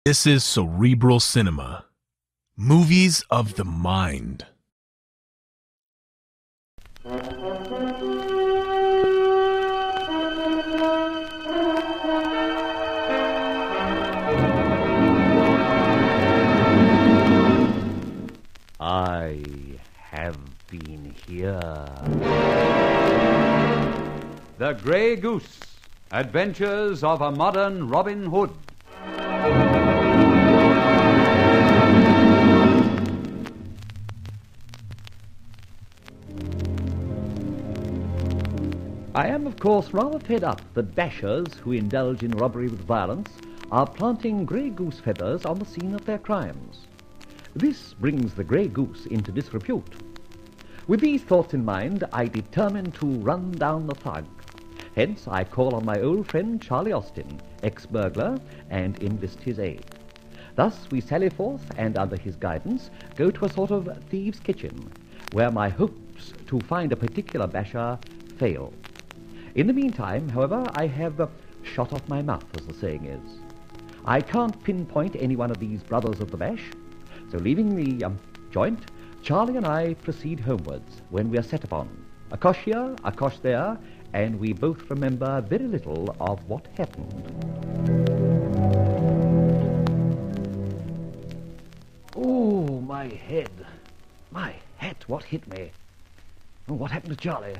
This is Cerebral Cinema. Movies of the mind. I have been here. The Grey Goose, Adventures of a Modern Robin Hood. I am, of course, rather fed up that bashers who indulge in robbery with violence are planting grey goose feathers on the scene of their crimes. This brings the Grey Goose into disrepute. With these thoughts in mind, I determine to run down the thug. Hence, I call on my old friend Charlie Austin, ex-burglar, and enlist his aid. Thus, we sally forth, and under his guidance, go to a sort of thieves' kitchen, where my hopes to find a particular basher fail. In the meantime, however, I have shot off my mouth, as the saying is. I can't pinpoint any one of these brothers of the bash, so leaving the joint, Charlie and I proceed homewards when we are set upon. A cosh here, a cosh there, and we both remember very little of what happened. Oh, my head. My hat, what hit me? Oh, what happened to Charlie?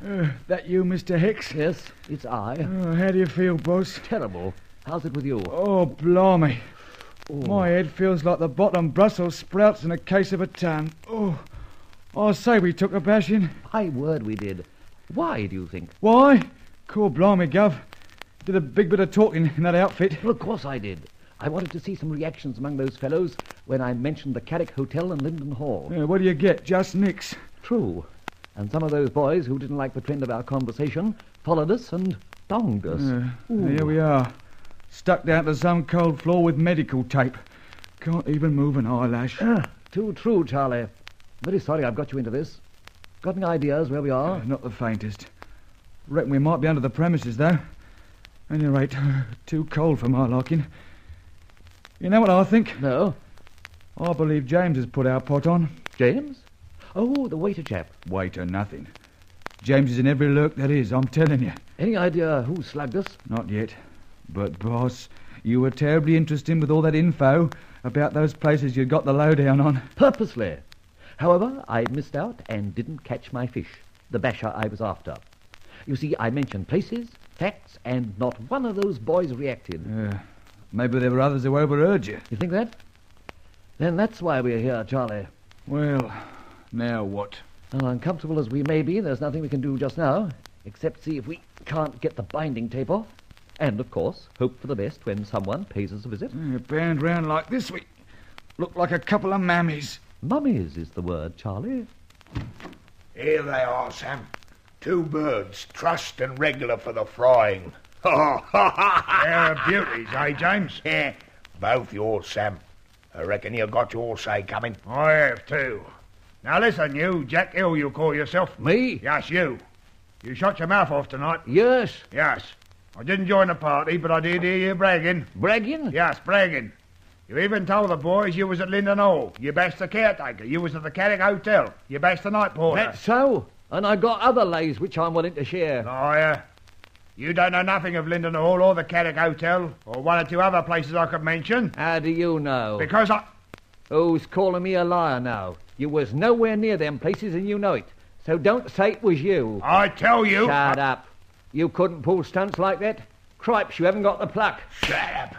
That you, Mr. Hicks? Yes, it's I. How do you feel, boss? Terrible. How's it with you? Oh, blimey. Oh. My head feels like the bottom Brussels sprouts in a case of a tan. Oh, I say we took a bashing. My word, we did. Why, do you think? Why? Cool blimey, Gov. Did a big bit of talking in that outfit. Well, of course I did. I wanted to see some reactions among those fellows when I mentioned the Carrick Hotel and Linden Hall. What do you get? Just nix. True. And some of those boys who didn't like the trend of our conversation followed us and donged us. Here we are. Stuck down to some cold floor with medical tape. Can't even move an eyelash. Too true, Charlie. Very sorry I've got you into this. Got any ideas where we are? Not the faintest. Reckon we might be under the premises, though. At any rate, too cold for my liking. You know what I think? No. I believe James has put our pot on. James? Oh, the waiter chap. Waiter nothing. James is in every lurk there is, I'm telling you. Any idea who slugged us? Not yet. But, boss, you were terribly interested with all that info about those places you'd got the lowdown on. Purposely. However, I missed out and didn't catch my fish, the basher I was after. You see, I mentioned places, facts, and not one of those boys reacted. Maybe there were others who overheard you. You think that? Then that's why we're here, Charlie. Well, now what? Well, uncomfortable as we may be, there's nothing we can do just now, except see if we can't get the binding tape off. And, of course, hope for the best when someone pays us a visit. Bound round like this, we look like a couple of mammies. Mummies is the word, Charlie. Here they are, Sam. 2 birds, trussed and regular for the frying. They're beauties, eh, James? Yeah, both yours, Sam. I reckon you got your say coming. I have, too. Now listen, you, Jack Hill, you call yourself. Me? Yes, you. You shot your mouth off tonight. Yes. Yes. I didn't join the party, but I did hear you bragging. Bragging? Yes, bragging. You even told the boys you was at Linden Hall. You bashed the caretaker. You was at the Carrick Hotel. You bashed the night porter. That's so. And I got other lays which I'm willing to share. Oh, yeah. You don't know nothing of Linden Hall or the Carrick Hotel or 1 or 2 other places I could mention. How do you know? Because I... Who's calling me a liar now? You was nowhere near them places and you know it. So don't say it was you. I tell you... Shut up. You couldn't pull stunts like that. Cripes, you haven't got the pluck. Shut up.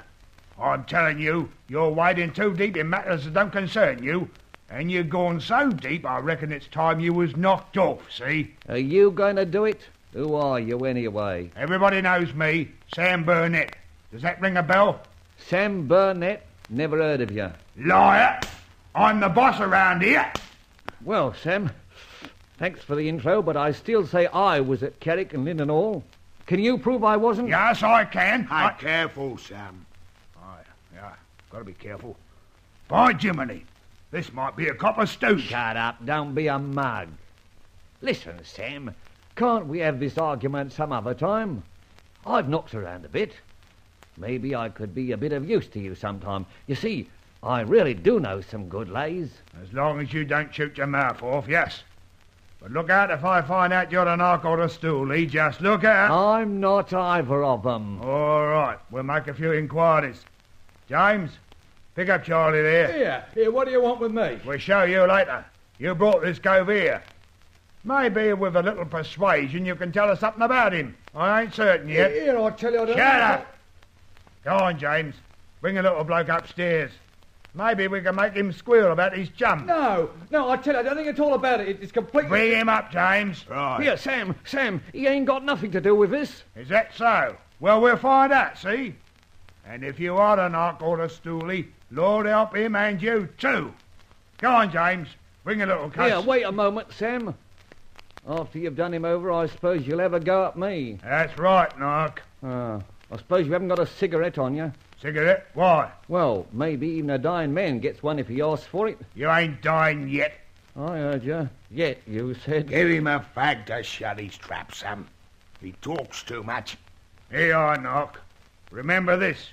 I'm telling you, you're wading too deep in matters that don't concern you. And you're gone so deep, I reckon it's time you was knocked off, see? Are you going to do it? Who are you, anyway? Everybody knows me, Sam Burnett. Does that ring a bell? Sam Burnett? Never heard of you. Liar! I'm the boss around here. Well, Sam, thanks for the intro, but I still say I was at Carrick and Linden Hall. Can you prove I wasn't? Yes, I can. Careful, Sam. Yeah, gotta be careful. By Jiminy, this might be a copper stew. Shut up, don't be a mug. Listen, Sam, can't we have this argument some other time? I've knocked around a bit. maybe I could be a bit of use to you sometime. You see, I really do know some good lays. As long as you don't shoot your mouth off, yes. But look out if I find out you're an ark or a stoolie. Just look out. I'm not either of them. All right, we'll make a few inquiries. James, pick up Charlie there. Here, what do you want with me? We'll show you later. You brought this cove here. Maybe with a little persuasion you can tell us something about him. I ain't certain yet. Here, I tell you I don't... Shut up! Go on, James. Bring a little bloke upstairs. Maybe we can make him squeal about his jump. No, I tell you, I don't think it's all about it. It's completely... Bring him up, James. Right. Here, Sam, he ain't got nothing to do with this. Is that so? Well, we'll find out, see? And if you are an ark or a stoolie, Lord help him and you too. Go on, James. Bring a little cuss. Here, wait a moment, Sam. After you've done him over, I suppose you'll have a go at me. That's right, Nark. I suppose you haven't got a cigarette on you. Cigarette? Why? Well, maybe even a dying man gets one if he asks for it. You ain't dying yet. I heard you. Yet, you said. Give him a fag to shut his trap, Sam. He talks too much. Here you are, Nark. Remember this.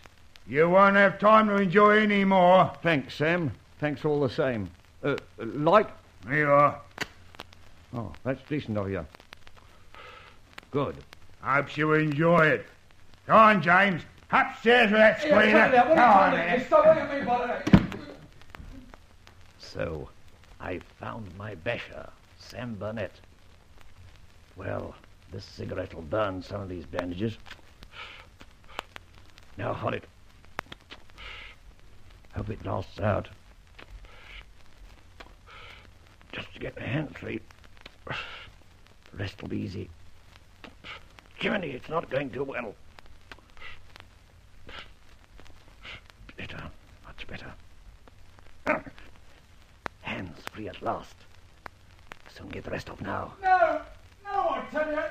You won't have time to enjoy any more. Thanks, Sam. Thanks all the same. Light? Here you are. Oh, that's decent of you. Good. Hopes you enjoy it. Go on, James. Upstairs with that squealer. Go on, there. Stop what you mean by that. So, I found my basher, Sam Burnett. Well, this cigarette will burn some of these bandages. Now, hold it. Hope it lasts out. Just to get my hand free. The rest will be easy. Jiminy, it's not going too well. Better, much better. Hands free at last. Soon get the rest off now. No, I tell you.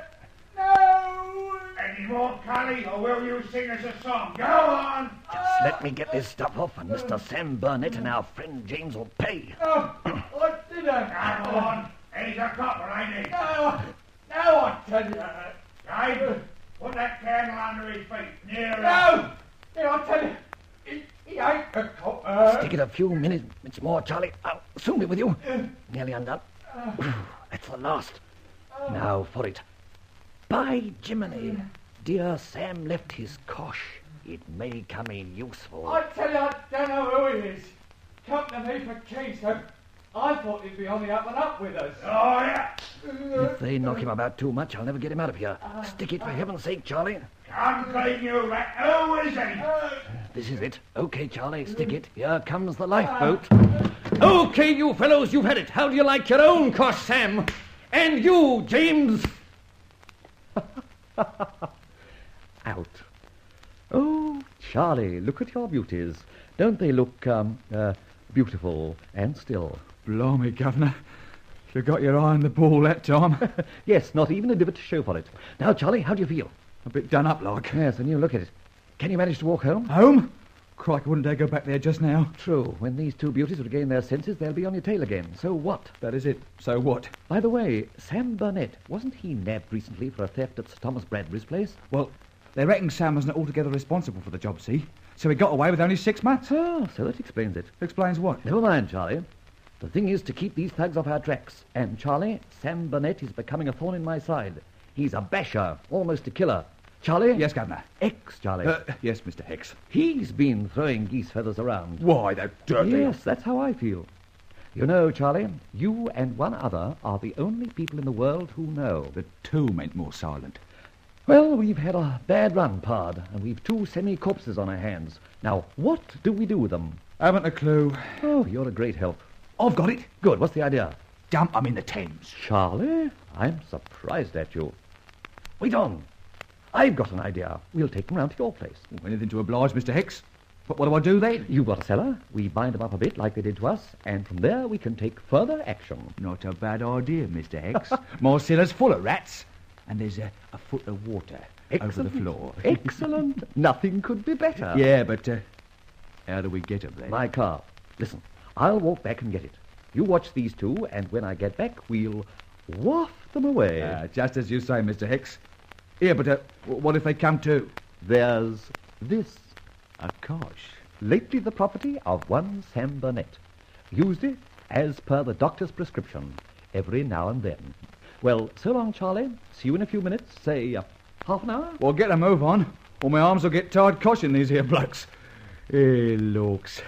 No! Any more, Cully, or will you sing us a song? Go on! Just let me get this stuff off, and Mr. Sam Burnett and our friend James will pay. No, I didn't. Come on. He's a copper, ain't he? No, I tell you. James, put that candle under his feet. Near No! Here, I tell you. He ain't a copper. Stick it a few minutes more, Charlie. I'll soon be with you. Nearly undone. That's the last. Now for it. By Jiminy, dear Sam left his cosh. It may come in useful. I tell you, I don't know who he is. Come to me for keys, so I thought he'd be on the up and up with us. Oh, yeah. If they knock him about too much, I'll never get him out of here. Stick it for heaven's sake, Charlie. Come clean, you rat. Who is he? This is it. Okay, Charlie, stick it. Here comes the lifeboat. Okay, you fellows, you've had it. How do you like your own cosh, Sam? And you, James? Out. Oh, Charlie, look at your beauties. Don't they look, beautiful and still? Blimey, Governor. You got your eye on the ball that time. Yes, not even a divot to show for it. Now, Charlie, how do you feel? A bit done up, like. Yes, and you look at it. Can you manage to walk home? Home? Crikey, wouldn't dare go back there just now. True. When these two beauties regain their senses, they'll be on your tail again. So what? That is it. So what? By the way, Sam Burnett, wasn't he nabbed recently for a theft at Sir Thomas Bradbury's place? Well, they reckon Sam wasn't altogether responsible for the job, see? So he got away with only 6 months. Ah, so that explains it. Explains what? Never mind, Charlie. The thing is to keep these thugs off our tracks. And, Charlie, Sam Burnett is becoming a thorn in my side. He's a basher, almost a killer. Charlie? Yes, Governor. Charlie. Yes, Mr. Hicks. He's been throwing geese feathers around. Why, that dirty... Yes, that's how I feel. You know, Charlie, you and one other are the only people in the world who know. The two meant more silent. Well, we've had a bad run, Pard, and we've 2 semi-corpses on our hands. Now, what do we do with them? Haven't a clue. Oh, you're a great help. I've got it. Good, what's the idea? Dump 'em in the Thames. Charlie, I'm surprised at you. Wait on. I've got an idea. We'll take them round to your place. Anything to oblige, Mr. Hicks. But what do I do then? You've got a cellar. We bind them up a bit like they did to us, and from there we can take further action. Not a bad idea, Mr. Hicks. My cellar's full of rats, and there's a foot of water over the floor. Excellent. Nothing could be better. Yeah, but how do we get 'em then? My car. Listen, I'll walk back and get it. You watch these two, and when I get back, we'll waft them away. Just as you say, Mr. Hicks. Here, but what if they come to? There's this. A cosh? Lately the property of one Sam Burnett. Used it as per the doctor's prescription every now and then. Well, so long, Charlie. See you in a few minutes, say half an hour. Well, get a move on, or my arms will get tired coshing these here blokes. Hey, looks.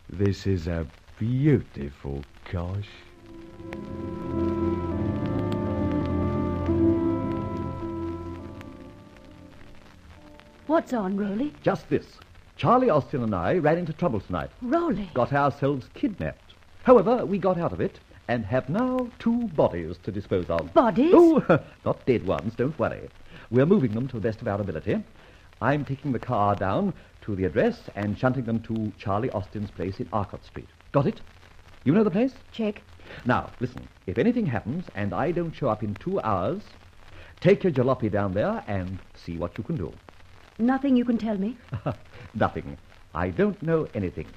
This is a beautiful cosh. What's on, Rowley? Just this. Charlie Austin and I ran into trouble tonight. Rowley? Got ourselves kidnapped. However, we got out of it and have now 2 bodies to dispose of. Bodies? Oh, not dead ones, don't worry. We're moving them to the best of our ability. I'm taking the car down to the address and shunting them to Charlie Austin's place in Arcot Street. Got it? You know the place? Check. Now, listen, if anything happens and I don't show up in 2 hours, take your jalopy down there and see what you can do. Nothing you can tell me? Nothing. I don't know anything.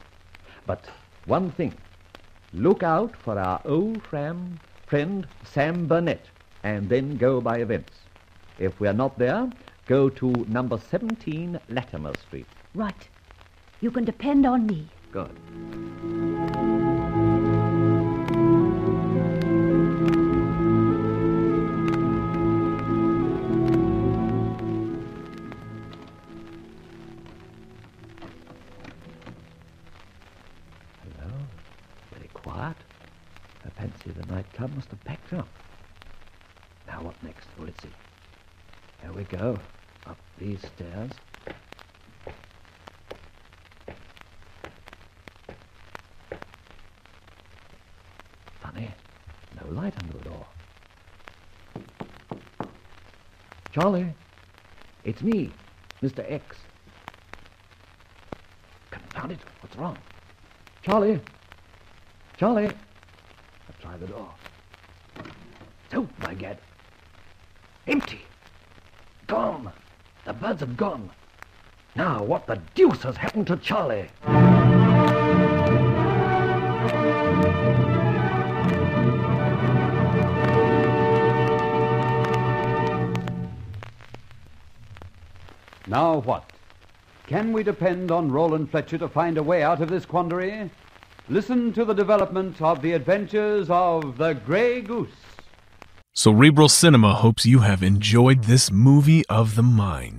But one thing. Look out for our old friend Sam Burnett, and then go by events. If we're not there, go to number 17 Latimer Street. Right. You can depend on me. Good. Hello. Very quiet. I fancy the nightclub must have packed up. Now what next? Oh, let's see. Here we go. Up these stairs. Funny. No light under the door. Charlie. It's me, Mr. X. Confound it. What's wrong? Charlie. Charlie. I'll try the door. So, by gad. Empty. Gone. The birds have gone. Now, what the deuce has happened to Charlie? Now what? Can we depend on Rowley Fletcher to find a way out of this quandary? Listen to the development of the adventures of the Grey Goose. Cerebral Cinema hopes you have enjoyed this movie of the mind.